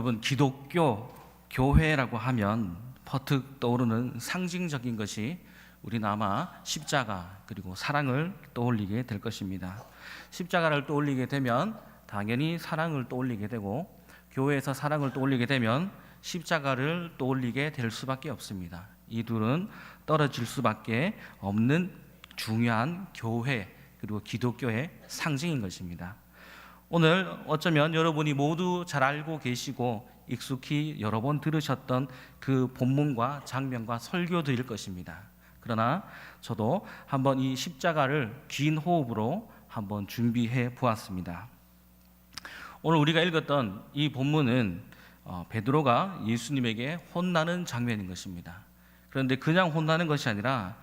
여러분, 기독교 교회라고 하면 퍼뜩 떠오르는 상징적인 것이 우리는 아마 십자가 그리고 사랑을 떠올리게 될 것입니다. 십자가를 떠올리게 되면 당연히 사랑을 떠올리게 되고, 교회에서 사랑을 떠올리게 되면 십자가를 떠올리게 될 수밖에 없습니다. 이 둘은 떨어질 수밖에 없는 중요한 교회 그리고 기독교의 상징인 것입니다. 오늘 어쩌면 여러분이 모두 잘 알고 계시고 익숙히 여러 번 들으셨던 그 본문과 장면과 설교들일 것입니다. 그러나 저도 한번 이 십자가를 긴 호흡으로 한번 준비해 보았습니다. 오늘 우리가 읽었던 이 본문은 베드로가 예수님에게 혼나는 장면인 것입니다. 그런데 그냥 혼나는 것이 아니라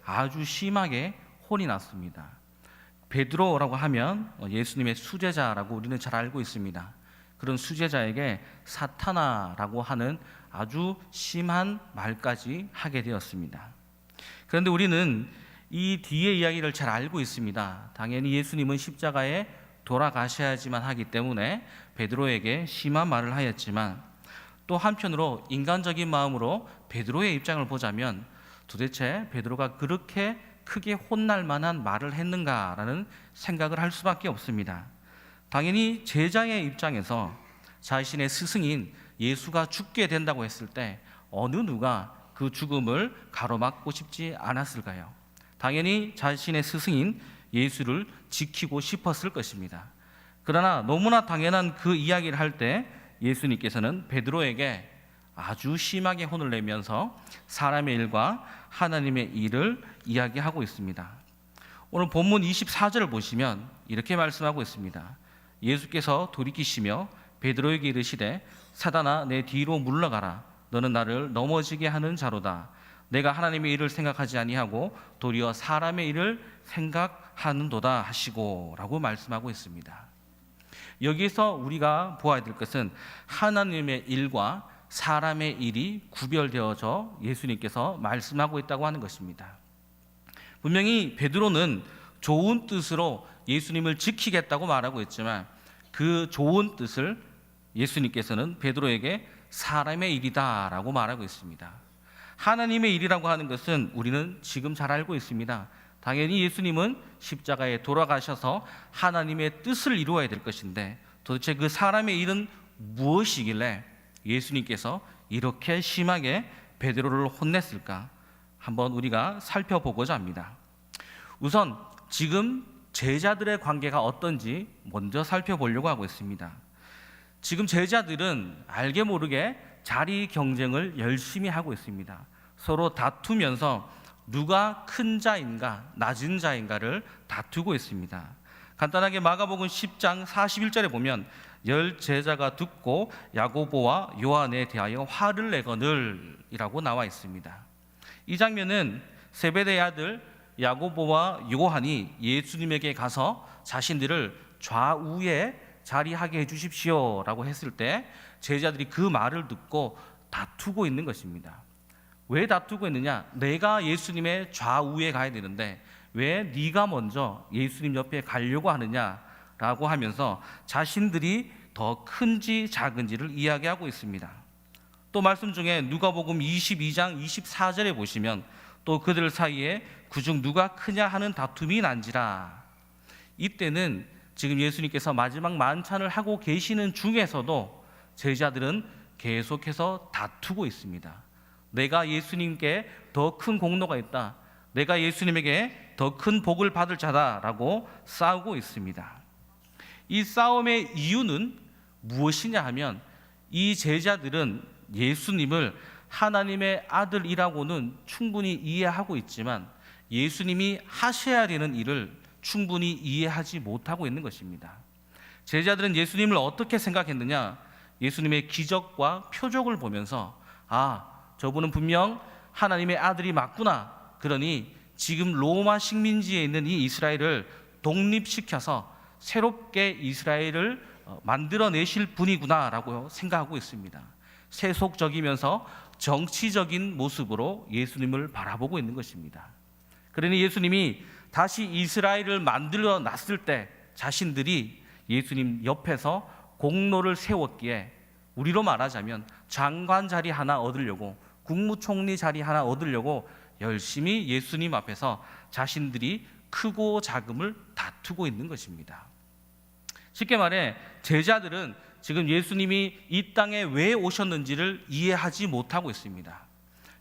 아주 심하게 혼이 났습니다. 베드로라고 하면 예수님의 수제자라고 우리는 잘 알고 있습니다. 그런 수제자에게 사탄아라고 하는 아주 심한 말까지 하게 되었습니다. 그런데 우리는 이 뒤의 이야기를 잘 알고 있습니다. 당연히 예수님은 십자가에 돌아가셔야지만 하기 때문에 베드로에게 심한 말을 하였지만, 또 한편으로 인간적인 마음으로 베드로의 입장을 보자면 도대체 베드로가 그렇게 크게 혼날 만한 말을 했는가라는 생각을 할 수밖에 없습니다. 당연히 제자의 입장에서 자신의 스승인 예수가 죽게 된다고 했을 때 어느 누가 그 죽음을 가로막고 싶지 않았을까요? 당연히 자신의 스승인 예수를 지키고 싶었을 것입니다. 그러나 너무나 당연한 그 이야기를 할 때 예수님께서는 베드로에게 아주 심하게 혼을 내면서 사람의 일과 하나님의 일을 이야기하고 있습니다. 오늘 본문 24절을 보시면 이렇게 말씀하고 있습니다. 예수께서 돌이키시며 베드로에게 이르시되 사단아 내 뒤로 물러가라. 너는 나를 넘어지게 하는 자로다. 내가 하나님의 일을 생각하지 아니하고 도리어 사람의 일을 생각하는도다 하시고 라고 말씀하고 있습니다. 여기서 우리가 보아야 될 것은 하나님의 일과 사람의 일이 구별되어져 예수님께서 말씀하고 있다고 하는 것입니다. 분명히 베드로는 좋은 뜻으로 예수님을 지키겠다고 말하고 있지만 그 좋은 뜻을 예수님께서는 베드로에게 사람의 일이다라고 말하고 있습니다. 하나님의 일이라고 하는 것은 우리는 지금 잘 알고 있습니다. 당연히 예수님은 십자가에 돌아가셔서 하나님의 뜻을 이루어야 될 것인데, 도대체 그 사람의 일은 무엇이길래 예수님께서 이렇게 심하게 베드로를 혼냈을까? 한번 우리가 살펴보고자 합니다. 우선 지금 제자들의 관계가 어떤지 먼저 살펴보려고 하고 있습니다. 지금 제자들은 알게 모르게 자리 경쟁을 열심히 하고 있습니다. 서로 다투면서 누가 큰 자인가 낮은 자인가를 다투고 있습니다. 간단하게 마가복음 10장 41절에 보면 열 제자가 듣고 야고보와 요한에 대하여 화를 내거늘 이라고 나와 있습니다. 이 장면은 세베대의 아들 야고보와 요한이 예수님에게 가서 자신들을 좌우에 자리하게 해주십시오 라고 했을 때 제자들이 그 말을 듣고 다투고 있는 것입니다. 왜 다투고 있느냐? 내가 예수님의 좌우에 가야 되는데 왜 네가 먼저 예수님 옆에 가려고 하느냐라고 하면서 자신들이 더 큰지 작은지를 이야기하고 있습니다. 또 말씀 중에 누가복음 22장 24절에 보시면 또 그들 사이에 그중 누가 크냐 하는 다툼이 난지라. 이때는 지금 예수님께서 마지막 만찬을 하고 계시는 중에서도 제자들은 계속해서 다투고 있습니다. 내가 예수님께 더 큰 공로가 있다, 내가 예수님에게 더 큰 복을 받을 자다라고 싸우고 있습니다. 이 싸움의 이유는 무엇이냐 하면 이 제자들은 예수님을 하나님의 아들이라고는 충분히 이해하고 있지만 예수님이 하셔야 되는 일을 충분히 이해하지 못하고 있는 것입니다. 제자들은 예수님을 어떻게 생각했느냐? 예수님의 기적과 표적을 보면서 저분은 분명 하나님의 아들이 맞구나. 그러니 지금 로마 식민지에 있는 이 이스라엘을 독립시켜서 새롭게 이스라엘을 만들어내실 분이구나라고 생각하고 있습니다. 세속적이면서 정치적인 모습으로 예수님을 바라보고 있는 것입니다. 그러니 예수님이 다시 이스라엘을 만들어 놨을 때 자신들이 예수님 옆에서 공로를 세웠기에 우리로 말하자면 장관 자리 하나 얻으려고, 국무총리 자리 하나 얻으려고 열심히 예수님 앞에서 자신들이 크고 작음을 다투고 있는 것입니다. 쉽게 말해 제자들은 지금 예수님이 이 땅에 왜 오셨는지를 이해하지 못하고 있습니다.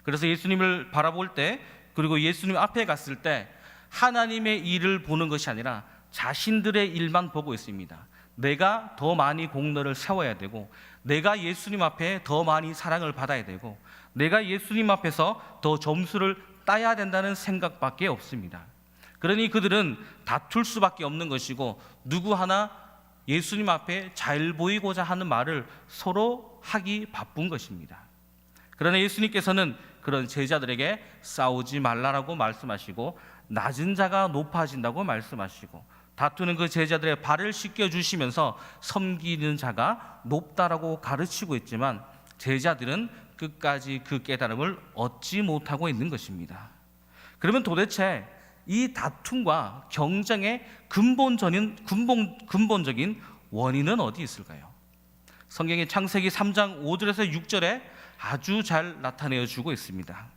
그래서 예수님을 바라볼 때, 그리고 예수님 앞에 갔을 때 하나님의 일을 보는 것이 아니라 자신들의 일만 보고 있습니다. 내가 더 많이 공로를 세워야 되고, 내가 예수님 앞에 더 많이 사랑을 받아야 되고, 내가 예수님 앞에서 더 점수를 따야 된다는 생각밖에 없습니다. 그러니 그들은 다툴 수밖에 없는 것이고, 누구 하나 예수님 앞에 잘 보이고자 하는 말을 서로 하기 바쁜 것입니다. 그러나 예수님께서는 그런 제자들에게 싸우지 말라라고 말씀하시고, 낮은 자가 높아진다고 말씀하시고, 다투는 그 제자들의 발을 씻겨주시면서 섬기는 자가 높다라고 가르치고 있지만, 제자들은 끝까지 그 깨달음을 얻지 못하고 있는 것입니다. 그러면 도대체 이 다툼과 경쟁의 근본적인 원인은 어디 있을까요? 성경의 창세기 3장 5절에서 6절에 아주 잘 나타내어 주고 있습니다.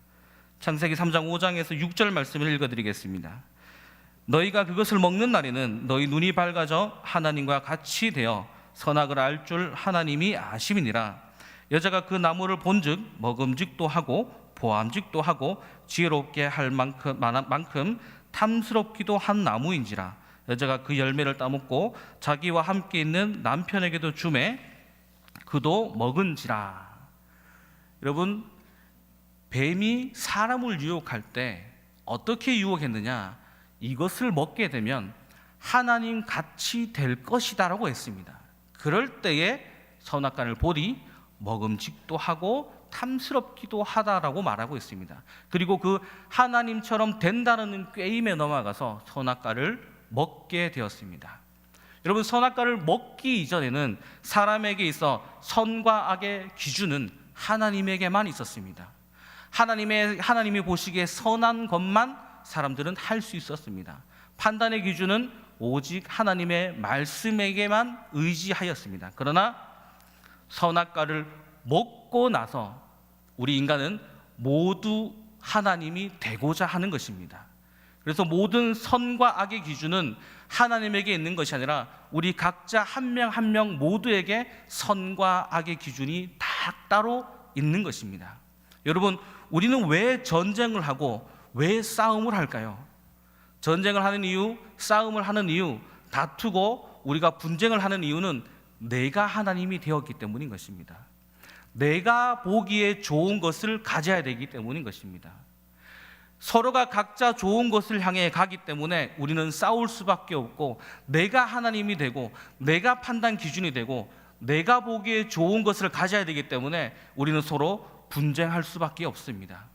창세기 3장 5장에서 6절 말씀을 읽어드리겠습니다. 너희가 그것을 먹는 날에는 너희 눈이 밝아져 하나님과 같이 되어 선악을 알 줄 하나님이 아심이니라. 여자가 그 나무를 본즉 먹음직도 하고 보암직도 하고 지혜롭게 할 만큼 탐스럽기도 한 나무인지라. 여자가 그 열매를 따먹고 자기와 함께 있는 남편에게도 주매 그도 먹은지라. 여러분, 뱀이 사람을 유혹할 때 어떻게 유혹했느냐? 이것을 먹게 되면 하나님 같이 될 것이다 라고 했습니다. 그럴 때에 선악과를 보리 먹음직도 하고 탐스럽기도 하다라고 말하고 있습니다. 그리고 그 하나님처럼 된다는 꾀임에 넘어가서 선악과를 먹게 되었습니다. 여러분, 선악과를 먹기 이전에는 사람에게 있어 선과 악의 기준은 하나님에게만 있었습니다. 하나님이 보시기에 선한 것만 사람들은 할 수 있었습니다. 판단의 기준은 오직 하나님의 말씀에게만 의지하였습니다. 그러나 선악과를 먹고 나서 우리 인간은 모두 하나님이 되고자 하는 것입니다. 그래서 모든 선과 악의 기준은 하나님에게 있는 것이 아니라 우리 각자 한 명 한 명 모두에게 선과 악의 기준이 다 따로 있는 것입니다. 여러분, 우리는 왜 전쟁을 하고 왜 싸움을 할까요? 전쟁을 하는 이유, 싸움을 하는 이유, 다투고 우리가 분쟁을 하는 이유는 내가 하나님이 되었기 때문인 것입니다. 내가 보기에 좋은 것을 가져야 되기 때문인 것입니다. 서로가 각자 좋은 것을 향해 가기 때문에 우리는 싸울 수밖에 없고, 내가 하나님이 되고 내가 판단 기준이 되고 내가 보기에 좋은 것을 가져야 되기 때문에 우리는 서로 분쟁할 수밖에 없습니다.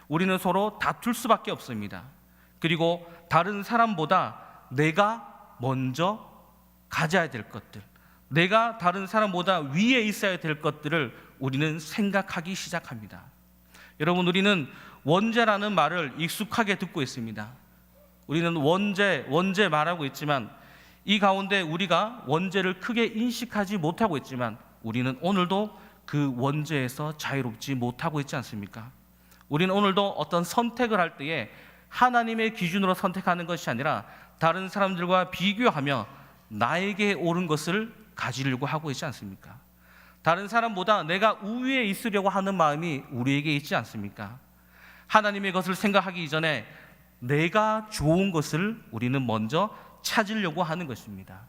우리는 서로 다툴 수밖에 없습니다. 그리고 다른 사람보다 내가 먼저 가져야 될 것들, 내가 다른 사람보다 위에 있어야 될 것들을 우리는 생각하기 시작합니다. 여러분, 우리는 원죄라는 말을 익숙하게 듣고 있습니다. 우리는 원죄 말하고 있지만, 이 가운데 우리가 원죄를 크게 인식하지 못하고 있지만 우리는 오늘도 그 원죄에서 자유롭지 못하고 있지 않습니까? 우리는 오늘도 어떤 선택을 할 때에 하나님의 기준으로 선택하는 것이 아니라 다른 사람들과 비교하며 나에게 옳은 것을 가지려고 하고 있지 않습니까? 다른 사람보다 내가 우위에 있으려고 하는 마음이 우리에게 있지 않습니까? 하나님의 것을 생각하기 이전에 내가 좋은 것을 우리는 먼저 찾으려고 하는 것입니다.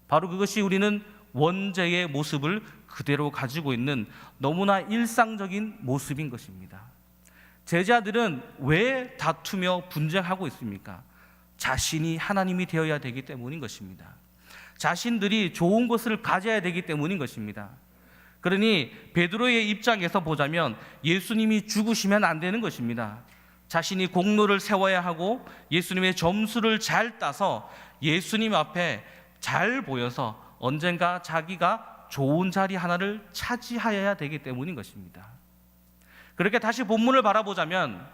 바로 그것이 우리는 원죄의 모습을 그대로 가지고 있는 너무나 일상적인 모습인 것입니다. 제자들은 왜 다투며 분쟁하고 있습니까? 자신이 하나님이 되어야 되기 때문인 것입니다. 자신들이 좋은 것을 가져야 되기 때문인 것입니다. 그러니 베드로의 입장에서 보자면 예수님이 죽으시면 안 되는 것입니다. 자신이 공로를 세워야 하고 예수님의 점수를 잘 따서 예수님 앞에 잘 보여서 언젠가 자기가 좋은 자리 하나를 차지하여야 되기 때문인 것입니다. 그렇게 다시 본문을 바라보자면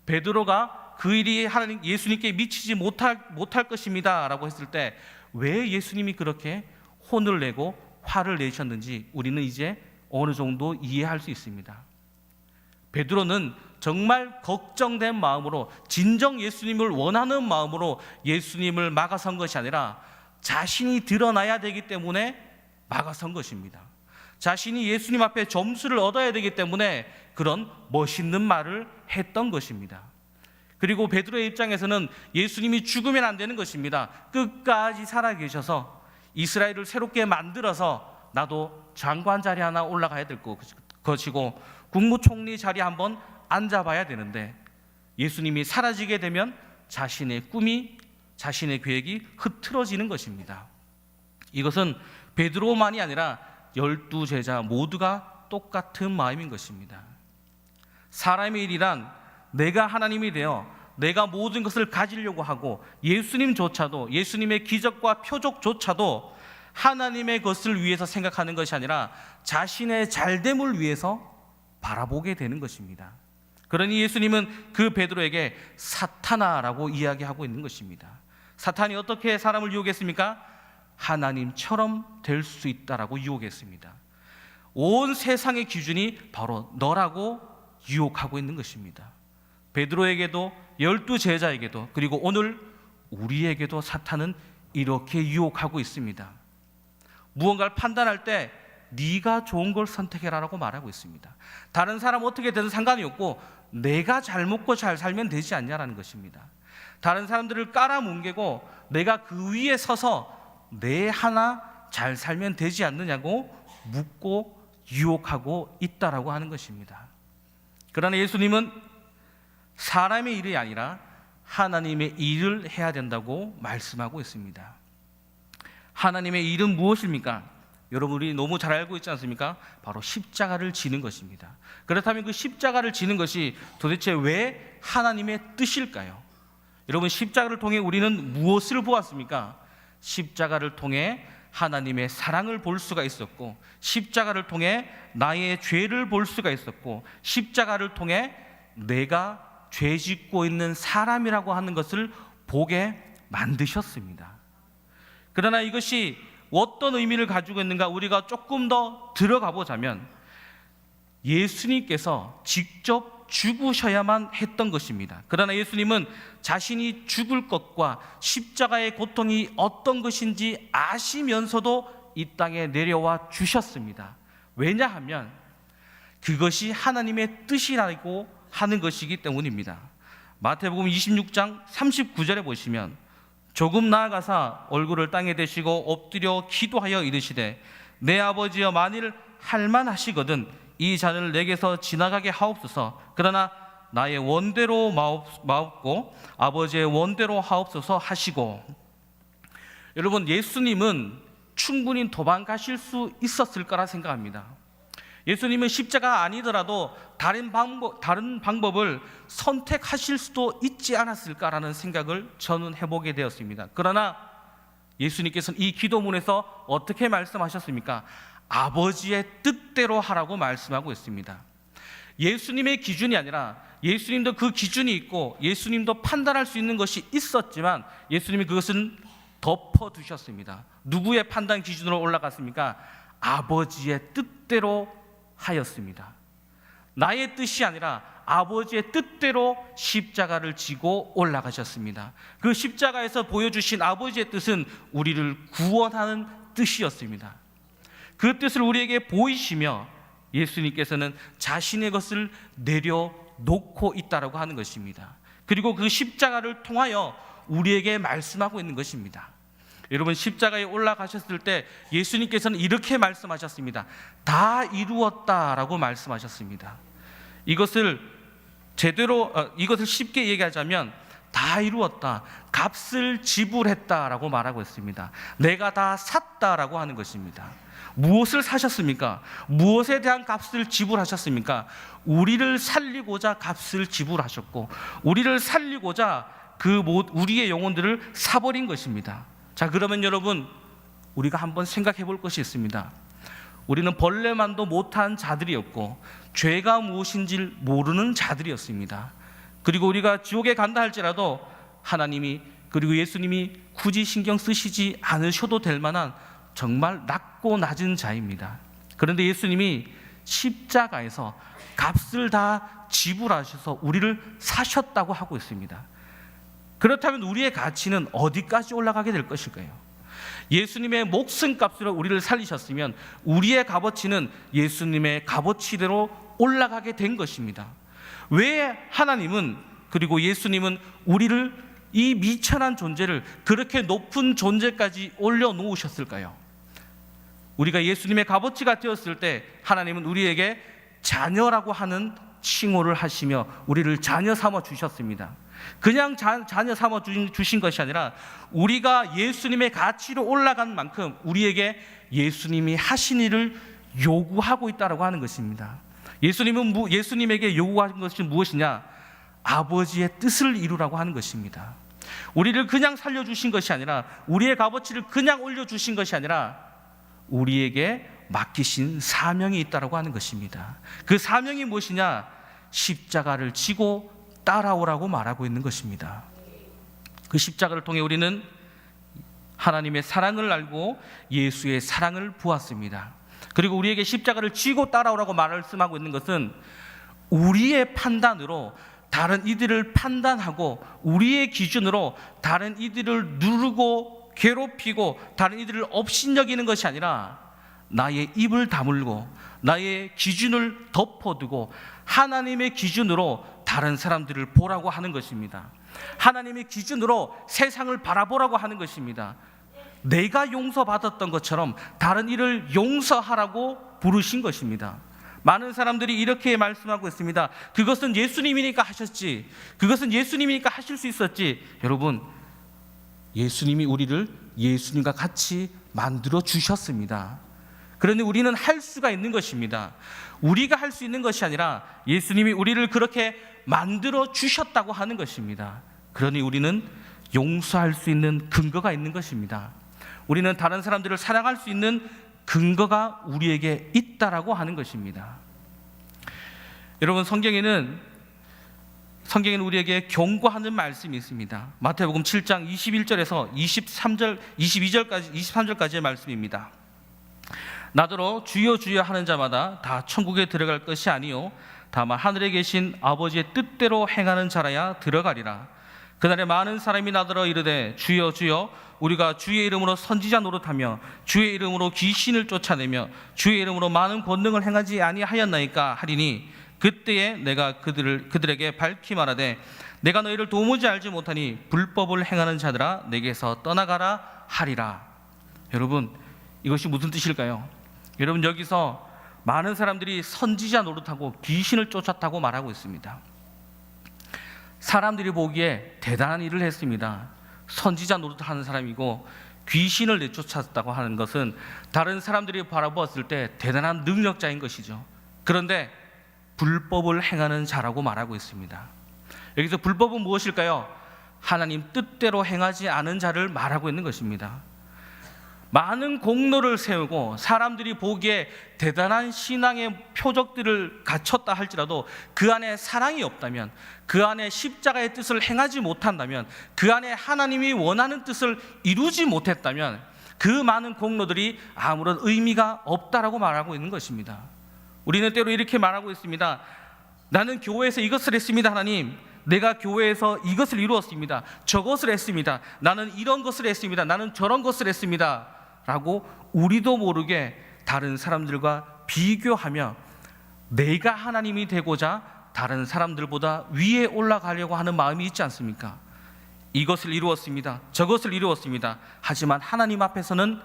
베드로가 그 일이 예수님께 미치지 못할 것입니다 라고 했을 때 왜 예수님이 그렇게 혼을 내고 화를 내셨는지 우리는 이제 어느 정도 이해할 수 있습니다. 베드로는 정말 걱정된 마음으로, 진정 예수님을 원하는 마음으로 예수님을 막아선 것이 아니라 자신이 드러나야 되기 때문에 막아선 것입니다. 자신이 예수님 앞에 점수를 얻어야 되기 때문에 그런 멋있는 말을 했던 것입니다. 그리고 베드로의 입장에서는 예수님이 죽으면 안 되는 것입니다. 끝까지 살아계셔서 이스라엘을 새롭게 만들어서 나도 장관 자리 하나 올라가야 될 것이고 국무총리 자리 한번 앉아봐야 되는데, 예수님이 사라지게 되면 자신의 꿈이, 자신의 계획이 흐트러지는 것입니다. 이것은 베드로만이 아니라 12제자 모두가 똑같은 마음인 것입니다. 사람의 일이란 내가 하나님이 되어 내가 모든 것을 가지려고 하고, 예수님조차도, 예수님의 기적과 표적조차도 하나님의 것을 위해서 생각하는 것이 아니라 자신의 잘됨을 위해서 바라보게 되는 것입니다. 그러니 예수님은 그 베드로에게 사탄아라고 이야기하고 있는 것입니다. 사탄이 어떻게 사람을 유혹했습니까? 하나님처럼 될 수 있다라고 유혹했습니다. 온 세상의 기준이 바로 너라고 유혹하고 있는 것입니다. 베드로에게도 12제자에게도 그리고 오늘 우리에게도 사탄은 이렇게 유혹하고 있습니다. 무언가를 판단할 때 네가 좋은 걸 선택해라라고 말하고 있습니다. 다른 사람 어떻게 되든 상관이 없고 내가 잘 먹고 잘 살면 되지 않냐라는 것입니다. 다른 사람들을 깔아뭉개고 내가 그 위에 서서 내 하나 잘 살면 되지 않느냐고 묻고 유혹하고 있다라고 하는 것입니다. 그러나 예수님은 사람의 일이 아니라 하나님의 일을 해야 된다고 말씀하고 있습니다. 하나님의 일은 무엇입니까? 여러분이 너무 잘 알고 있지 않습니까? 바로 십자가를 지는 것입니다. 그렇다면 그 십자가를 지는 것이 도대체 왜 하나님의 뜻일까요? 여러분, 십자가를 통해 우리는 무엇을 보았습니까? 십자가를 통해 하나님의 사랑을 볼 수가 있었고, 십자가를 통해 나의 죄를 볼 수가 있었고, 십자가를 통해 내가 죄 짓고 있는 사람이라고 하는 것을 보게 만드셨습니다. 그러나 이것이 어떤 의미를 가지고 있는가 우리가 조금 더 들어가 보자면, 예수님께서 직접 죽으셔야만 했던 것입니다. 그러나 예수님은 자신이 죽을 것과 십자가의 고통이 어떤 것인지 아시면서도 이 땅에 내려와 주셨습니다. 왜냐하면 그것이 하나님의 뜻이라고 하는 것이기 때문입니다. 마태복음 26장 39절에 보시면, 조금 나아가사 얼굴을 땅에 대시고 엎드려 기도하여 이르시되 내 아버지여, 만일 할만하시거든 이 잔을 내게서 지나가게 하옵소서. 그러나 나의 원대로 마옵고 아버지의 원대로 하옵소서 하시고. 여러분, 예수님은 충분히 도망가실 수 있었을 거라 생각합니다. 예수님은 십자가 아니더라도 다른 방법을 선택하실 수도 있지 않았을까라는 생각을 저는 해보게 되었습니다. 그러나 예수님께서는 이 기도문에서 어떻게 말씀하셨습니까? 아버지의 뜻대로 하라고 말씀하고 있습니다. 예수님의 기준이 아니라, 예수님도 그 기준이 있고 예수님도 판단할 수 있는 것이 있었지만 예수님이 그것은 덮어두셨습니다. 누구의 판단 기준으로 올라갔습니까? 아버지의 뜻대로 하였습니다. 나의 뜻이 아니라 아버지의 뜻대로 십자가를 지고 올라가셨습니다. 그 십자가에서 보여주신 아버지의 뜻은 우리를 구원하는 뜻이었습니다. 그 뜻을 우리에게 보이시며 예수님께서는 자신의 것을 내려놓고 있다라고 하는 것입니다. 그리고 그 십자가를 통하여 우리에게 말씀하고 있는 것입니다. 여러분, 십자가에 올라가셨을 때 예수님께서는 이렇게 말씀하셨습니다. 다 이루었다라고 말씀하셨습니다. 이것을 쉽게 얘기하자면 다 이루었다, 값을 지불했다라고 말하고 있습니다. 내가 다 샀다라고 하는 것입니다. 무엇을 사셨습니까? 무엇에 대한 값을 지불하셨습니까? 우리를 살리고자 값을 지불하셨고, 우리를 살리고자 우리의 영혼들을 사버린 것입니다. 자, 그러면 여러분, 우리가 한번 생각해 볼 것이 있습니다. 우리는 벌레만도 못한 자들이었고 죄가 무엇인지 모르는 자들이었습니다. 그리고 우리가 지옥에 간다 할지라도 하나님이, 그리고 예수님이 굳이 신경 쓰시지 않으셔도 될 만한 정말 낮고 낮은 자입니다. 그런데 예수님이 십자가에서 값을 다 지불하셔서 우리를 사셨다고 하고 있습니다. 그렇다면 우리의 가치는 어디까지 올라가게 될 것일까요? 예수님의 목숨값으로 우리를 살리셨으면 우리의 값어치는 예수님의 값어치대로 올라가게 된 것입니다. 왜 하나님은, 그리고 예수님은 우리를, 이 미천한 존재를 그렇게 높은 존재까지 올려놓으셨을까요? 우리가 예수님의 값어치가 되었을 때 하나님은 우리에게 자녀라고 하는 칭호를 하시며 우리를 자녀 삼아 주셨습니다. 그냥 자녀 삼아 주신 것이 아니라 우리가 예수님의 가치로 올라간 만큼 우리에게 예수님이 하신 일을 요구하고 있다고 하는 것입니다. 예수님에게 요구하는 것이 무엇이냐? 아버지의 뜻을 이루라고 하는 것입니다. 우리를 그냥 살려주신 것이 아니라, 우리의 값어치를 그냥 올려주신 것이 아니라 우리에게 맡기신 사명이 있다고 하는 것입니다. 그 사명이 무엇이냐? 십자가를 지고 따라오라고 말하고 있는 것입니다. 그 십자가를 통해 우리는 하나님의 사랑을 알고 예수의 사랑을 보았습니다. 그리고 우리에게 십자가를 지고 따라오라고 말씀하고 있는 것은 우리의 판단으로 다른 이들을 판단하고 우리의 기준으로 다른 이들을 누르고 괴롭히고 다른 이들을 업신여기는 것이 아니라 나의 입을 다물고 나의 기준을 덮어두고 하나님의 기준으로 다른 사람들을 보라고 하는 것입니다. 하나님의 기준으로 세상을 바라보라고 하는 것입니다. 내가 용서받았던 것처럼 다른 이를 용서하라고 부르신 것입니다. 많은 사람들이 이렇게 말씀하고 있습니다. 그것은 예수님이니까 하셨지, 그것은 예수님이니까 하실 수 있었지. 여러분, 예수님이 우리를 예수님과 같이 만들어 주셨습니다. 그런데 우리는 할 수가 있는 것입니다. 우리가 할 수 있는 것이 아니라 예수님이 우리를 그렇게 만들어 주셨다고 하는 것입니다. 그러니 우리는 용서할 수 있는 근거가 있는 것입니다. 우리는 다른 사람들을 사랑할 수 있는 근거가 우리에게 있다라고 하는 것입니다. 여러분, 성경에는 우리에게 경고하는 말씀이 있습니다. 마태복음 7장 21절에서 23절까지의 말씀입니다. 나더러 주여 주여 하는 자마다 다 천국에 들어갈 것이 아니요 다만 하늘에 계신 아버지의 뜻대로 행하는 자라야 들어가리라. 그날에 많은 사람이 나더러 이르되 주여 주여 우리가 주의 이름으로 선지자 노릇하며 주의 이름으로 귀신을 쫓아내며 주의 이름으로 많은 권능을 행하지 아니하였나이까 하리니 그때에 내가 그들에게 밝히 말하되 내가 너희를 도무지 알지 못하니 불법을 행하는 자들아 내게서 떠나가라 하리라. 여러분, 이것이 무슨 뜻일까요? 여러분, 여기서 많은 사람들이 선지자 노릇하고 귀신을 쫓았다고 말하고 있습니다. 사람들이 보기에 대단한 일을 했습니다. 선지자 노릇하는 사람이고 귀신을 내쫓았다고 하는 것은 다른 사람들이 바라보았을 때 대단한 능력자인 것이죠. 그런데 불법을 행하는 자라고 말하고 있습니다. 여기서 불법은 무엇일까요? 하나님 뜻대로 행하지 않은 자를 말하고 있는 것입니다. 많은 공로를 세우고 사람들이 보기에 대단한 신앙의 표적들을 갖췄다 할지라도 그 안에 사랑이 없다면, 그 안에 십자가의 뜻을 행하지 못한다면, 그 안에 하나님이 원하는 뜻을 이루지 못했다면 그 많은 공로들이 아무런 의미가 없다라고 말하고 있는 것입니다. 우리는 때로 이렇게 말하고 있습니다. 나는 교회에서 이것을 했습니다. 하나님, 내가 교회에서 이것을 이루었습니다. 저것을 했습니다. 나는 이런 것을 했습니다. 나는 저런 것을 했습니다. 라고 우리도 모르게 다른 사람들과 비교하며 내가 하나님이 되고자 다른 사람들보다 위에 올라가려고 하는 마음이 있지 않습니까? 이것을 이루었습니다. 저것을 이루었습니다. 하지만 하나님 앞에서는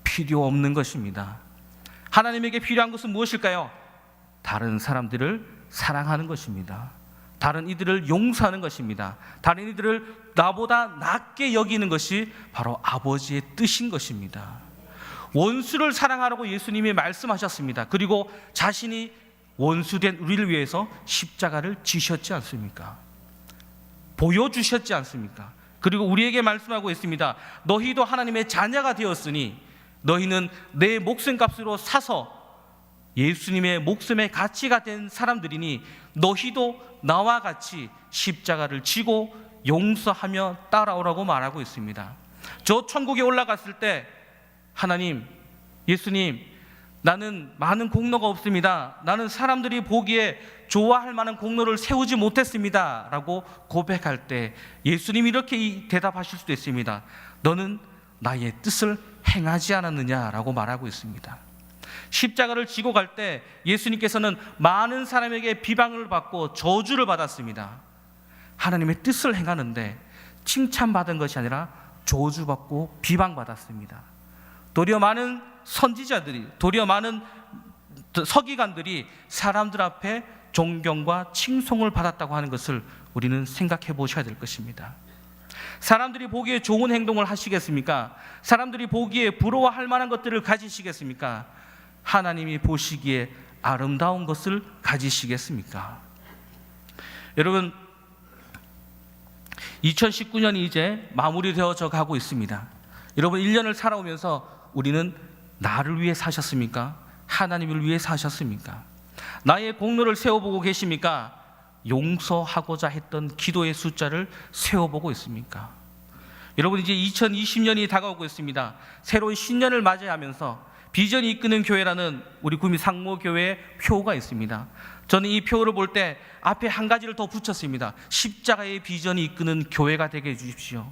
필요 없는 것입니다. 하나님에게 필요한 것은 무엇일까요? 다른 사람들을 사랑하는 것입니다. 다른 이들을 용서하는 것입니다. 다른 이들을 나보다 낮게 여기는 것이 바로 아버지의 뜻인 것입니다. 원수를 사랑하라고 예수님이 말씀하셨습니다. 그리고 자신이 원수된 우리를 위해서 십자가를 지셨지 않습니까? 보여주셨지 않습니까? 그리고 우리에게 말씀하고 있습니다. 너희도 하나님의 자녀가 되었으니 너희는 내 목숨값으로 사서 예수님의 목숨의 가치가 된 사람들이니 너희도 나와 같이 십자가를 지고 용서하며 따라오라고 말하고 있습니다. 저 천국에 올라갔을 때 하나님, 예수님, 나는 많은 공로가 없습니다. 나는 사람들이 보기에 좋아할 만한 공로를 세우지 못했습니다 라고 고백할 때 예수님이 이렇게 대답하실 수도 있습니다. 너는 나의 뜻을 행하지 않았느냐라고 말하고 있습니다. 십자가를 지고 갈 때 예수님께서는 많은 사람에게 비방을 받고 저주를 받았습니다. 하나님의 뜻을 행하는데 칭찬받은 것이 아니라 저주받고 비방받았습니다. 도리어 많은 선지자들이, 도리어 많은 서기관들이 사람들 앞에 존경과 칭송을 받았다고 하는 것을 우리는 생각해 보셔야 될 것입니다. 사람들이 보기에 좋은 행동을 하시겠습니까? 사람들이 보기에 부러워할 만한 것들을 가지시겠습니까? 하나님이 보시기에 아름다운 것을 가지시겠습니까? 여러분, 2019년이 이제 마무리되어져 가고 있습니다. 여러분, 1년을 살아오면서 우리는 나를 위해 사셨습니까? 하나님을 위해 사셨습니까? 나의 공로를 세워보고 계십니까? 용서하고자 했던 기도의 숫자를 세워보고 있습니까? 여러분, 이제 2020년이 다가오고 있습니다. 새로운 신년을 맞이하면서 비전이 이끄는 교회라는 우리 구미 상모교회의 표가 있습니다. 저는 이 표를 볼 때 앞에 한 가지를 더 붙였습니다. 십자가의 비전이 이끄는 교회가 되게 해주십시오.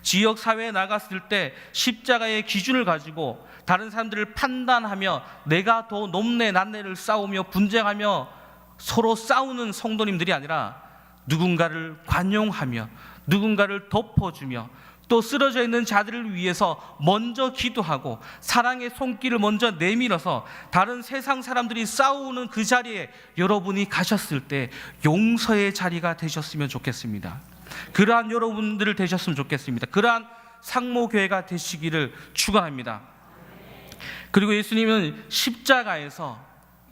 지역사회에 나갔을 때 십자가의 기준을 가지고 다른 사람들을 판단하며 내가 더 높네 낮네를 싸우며 분쟁하며 서로 싸우는 성도님들이 아니라 누군가를 관용하며 누군가를 덮어주며 또 쓰러져 있는 자들을 위해서 먼저 기도하고 사랑의 손길을 먼저 내밀어서 다른 세상 사람들이 싸우는 그 자리에 여러분이 가셨을 때 용서의 자리가 되셨으면 좋겠습니다. 그러한 여러분들을 되셨으면 좋겠습니다. 그러한 상모교회가 되시기를 축원합니다. 그리고 예수님은 십자가에서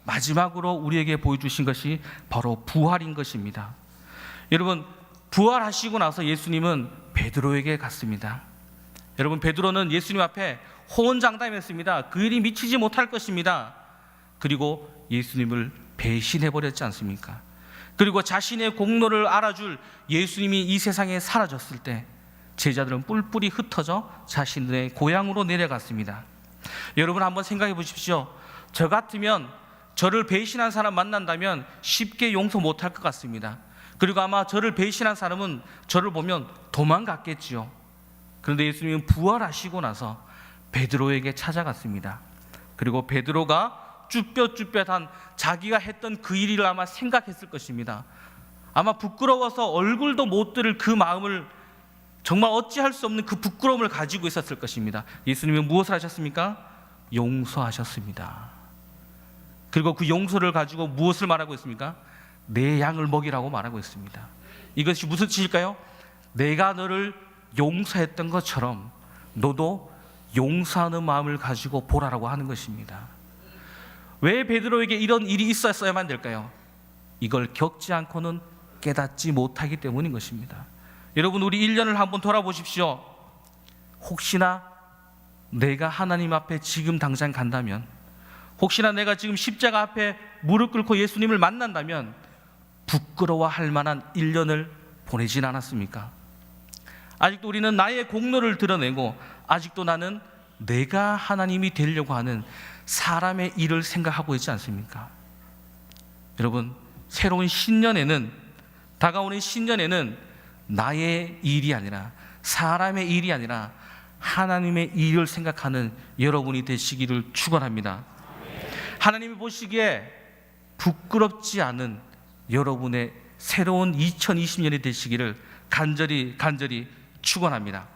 마지막으로 우리에게 보여주신 것이 바로 부활인 것입니다. 여러분, 부활하시고 나서 예수님은 베드로에게 갔습니다. 여러분, 베드로는 예수님 앞에 호언장담했습니다. 그 일이 미치지 못할 것입니다. 그리고 예수님을 배신해버렸지 않습니까? 그리고 자신의 공로를 알아줄 예수님이 이 세상에 사라졌을 때 제자들은 뿔뿔이 흩어져 자신들의 고향으로 내려갔습니다. 여러분, 한번 생각해 보십시오. 저 같으면 저를 배신한 사람 만난다면 쉽게 용서 못할 것 같습니다. 그리고 아마 저를 배신한 사람은 저를 보면 도망갔겠지요. 그런데 예수님은 부활하시고 나서 베드로에게 찾아갔습니다. 그리고 베드로가 쭈뼛쭈뼛한 자기가 했던 그 일을 아마 생각했을 것입니다. 아마 부끄러워서 얼굴도 못 들을 그 마음을, 정말 어찌할 수 없는 그 부끄러움을 가지고 있었을 것입니다. 예수님은 무엇을 하셨습니까? 용서하셨습니다. 그리고 그 용서를 가지고 무엇을 말하고 있습니까? 내 양을 먹이라고 말하고 있습니다. 이것이 무슨 뜻일까요? 내가 너를 용서했던 것처럼 너도 용서하는 마음을 가지고 보라라고 하는 것입니다. 왜 베드로에게 이런 일이 있었어야만 될까요? 이걸 겪지 않고는 깨닫지 못하기 때문인 것입니다. 여러분, 우리 1년을 한번 돌아보십시오. 혹시나 내가 하나님 앞에 지금 당장 간다면, 혹시나 내가 지금 십자가 앞에 무릎 꿇고 예수님을 만난다면 부끄러워할 만한 1년을 보내진 않았습니까? 아직도 우리는 나의 공로를 드러내고 아직도 나는 내가 하나님이 되려고 하는 사람의 일을 생각하고 있지 않습니까? 여러분, 새로운 신년에는, 다가오는 신년에는 나의 일이 아니라, 사람의 일이 아니라 하나님의 일을 생각하는 여러분이 되시기를 축원합니다. 하나님이 보시기에 부끄럽지 않은 여러분의 새로운 2020년이 되시기를 간절히 축원합니다.